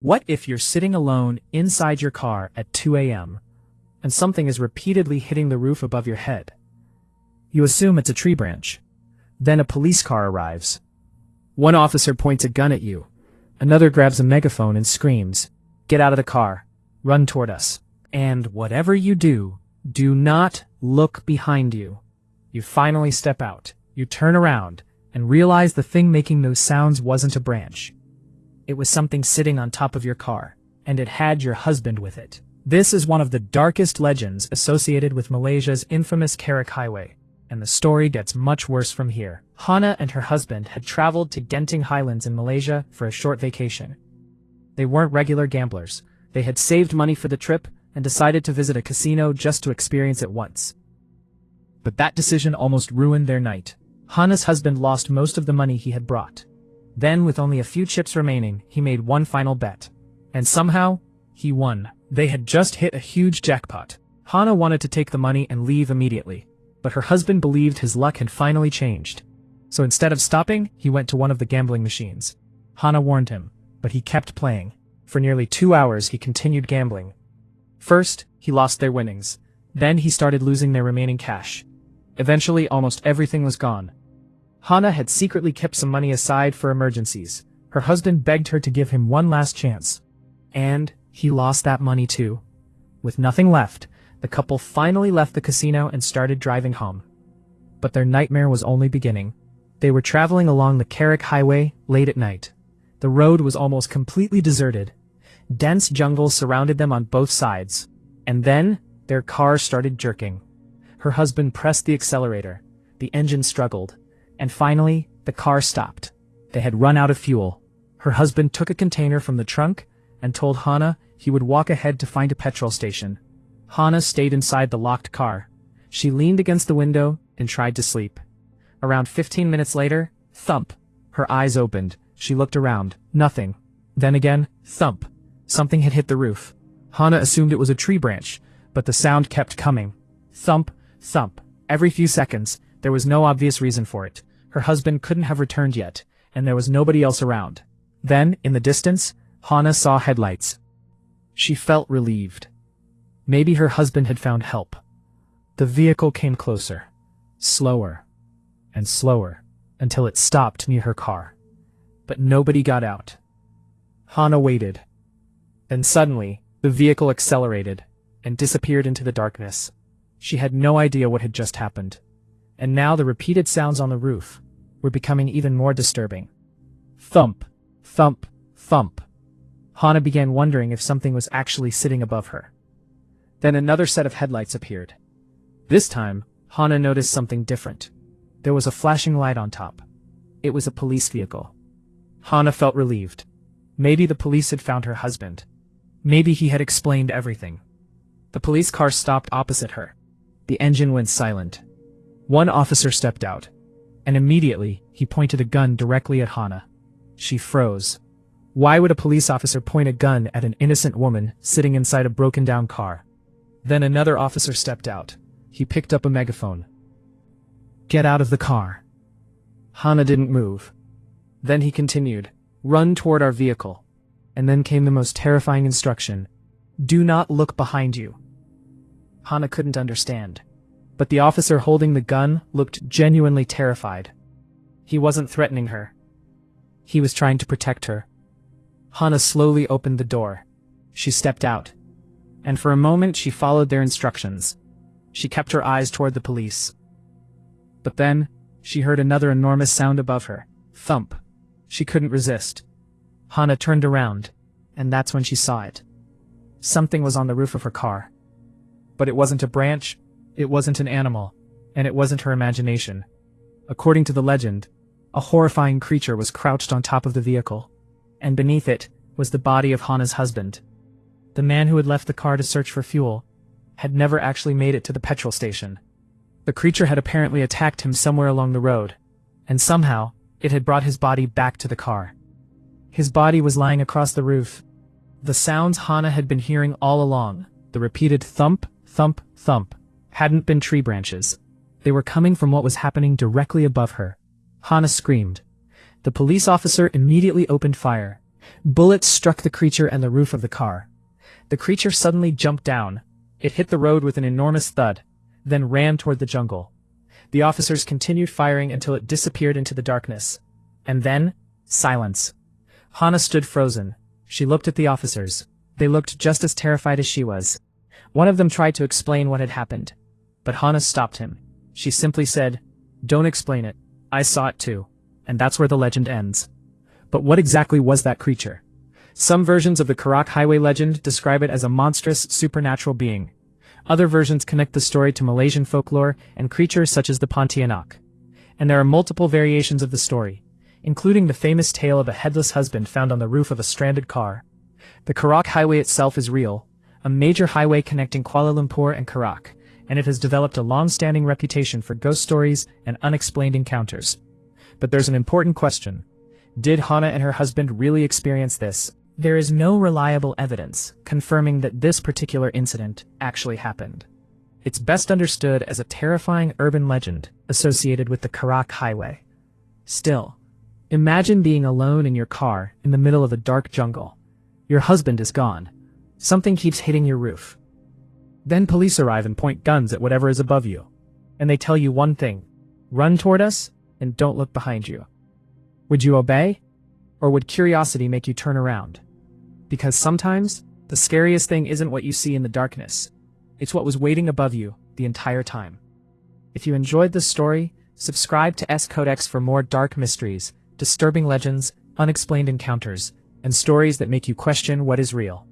What if you're sitting alone inside your car at 2 a.m. and something is repeatedly hitting the roof above your head? You assume it's a tree branch. Then a police car arrives. One officer points a gun at you. Another grabs a megaphone and screams, "Get out of the car. Run toward us." And whatever you do, do not look behind you. You finally step out. You turn around and realize the thing making those sounds wasn't a branch. It was something sitting on top of your car, and it had your husband with it. This is one of the darkest legends associated with Malaysia's infamous Karak Highway, and the story gets much worse from here. Hana and her husband had traveled to Genting Highlands in Malaysia for a short vacation. They weren't regular gamblers. They had saved money for the trip and decided to visit a casino just to experience it once. But that decision almost ruined their night. Hana's husband lost most of the money he had brought. Then, with only a few chips remaining, he made one final bet. And somehow, he won. They had just hit a huge jackpot. Hana wanted to take the money and leave immediately, but her husband believed his luck had finally changed. So instead of stopping, he went to one of the gambling machines. Hana warned him, but he kept playing. For nearly 2 hours, he continued gambling. First, he lost their winnings. Then he started losing their remaining cash. Eventually, almost everything was gone. Hana had secretly kept some money aside for emergencies. Her husband begged her to give him one last chance. And he lost that money too. With nothing left, the couple finally left the casino and started driving home. But their nightmare was only beginning. They were traveling along the Karak Highway late at night. The road was almost completely deserted. Dense jungle surrounded them on both sides. And then, their car started jerking. Her husband pressed the accelerator. The engine struggled. And finally, the car stopped. They had run out of fuel. Her husband took a container from the trunk and told Hana he would walk ahead to find a petrol station. Hana stayed inside the locked car. She leaned against the window and tried to sleep. Around 15 minutes later, thump. Her eyes opened. She looked around. Nothing. Then again, thump. Something had hit the roof. Hana assumed it was a tree branch, but the sound kept coming. Thump, thump. Every few seconds. There was no obvious reason for it. Her husband couldn't have returned yet, and there was nobody else around. Then, in the distance, Hana saw headlights. She felt relieved. Maybe her husband had found help. The vehicle came closer, slower and slower, until it stopped near her car. But nobody got out. Hana waited. Then suddenly, the vehicle accelerated and disappeared into the darkness. She had no idea what had just happened. And now the repeated sounds on the roof were becoming even more disturbing. Thump, thump, thump. Hana began wondering if something was actually sitting above her. Then another set of headlights appeared. This time, Hana noticed something different. There was a flashing light on top. It was a police vehicle. Hana felt relieved. Maybe the police had found her husband. Maybe he had explained everything. The police car stopped opposite her. The engine went silent. One officer stepped out, and immediately he pointed a gun directly at Hana. She froze. Why would a police officer point a gun at an innocent woman sitting inside a broken-down car? Then another officer stepped out. He picked up a megaphone. "Get out of the car." Hana didn't move. Then he continued, "Run toward our vehicle." And then came the most terrifying instruction. "Do not look behind you." Hana couldn't understand. But the officer holding the gun looked genuinely terrified. He wasn't threatening her. He was trying to protect her. Hana slowly opened the door. She stepped out. And for a moment she followed their instructions. She kept her eyes toward the police. But then, she heard another enormous sound above her. Thump. She couldn't resist. Hana turned around, and that's when she saw it. Something was on the roof of her car. But it wasn't a branch. It wasn't an animal, and it wasn't her imagination. According to the legend, a horrifying creature was crouched on top of the vehicle, and beneath it was the body of Hana's husband. The man who had left the car to search for fuel had never actually made it to the petrol station. The creature had apparently attacked him somewhere along the road, and somehow it had brought his body back to the car. His body was lying across the roof. The sounds Hana had been hearing all along, the repeated thump, thump, thump, hadn't been tree branches. They were coming from what was happening directly above her. Hana screamed. The police officer immediately opened fire, Bullets struck the creature and the roof of the car. The creature suddenly jumped down. It hit the road with an enormous thud, then ran toward the jungle. The officers continued firing until it disappeared into the darkness. And then, silence. Hana stood frozen. She looked at the officers. They looked just as terrified as she was. One of them tried to explain what had happened, but Hana stopped him. She simply said, "Don't explain it. I saw it too." And that's where the legend ends. But what exactly was that creature? Some versions of the Karak Highway legend describe it as a monstrous, supernatural being. Other versions connect the story to Malaysian folklore and creatures such as the Pontianak. And there are multiple variations of the story, including the famous tale of a headless husband found on the roof of a stranded car. The Karak Highway itself is real, a major highway connecting Kuala Lumpur and Karak, and it has developed a long-standing reputation for ghost stories and unexplained encounters. But there's an important question. Did Hana and her husband really experience this? There is no reliable evidence confirming that this particular incident actually happened. It's best understood as a terrifying urban legend associated with the Karak Highway. Still, imagine being alone in your car in the middle of a dark jungle. Your husband is gone. Something keeps hitting your roof. Then police arrive and point guns at whatever is above you. And they tell you one thing: run toward us and don't look behind you. Would you obey? Or would curiosity make you turn around? Because sometimes, the scariest thing isn't what you see in the darkness. It's what was waiting above you the entire time. If you enjoyed this story, subscribe to SCodex for more dark mysteries, disturbing legends, unexplained encounters, and stories that make you question what is real.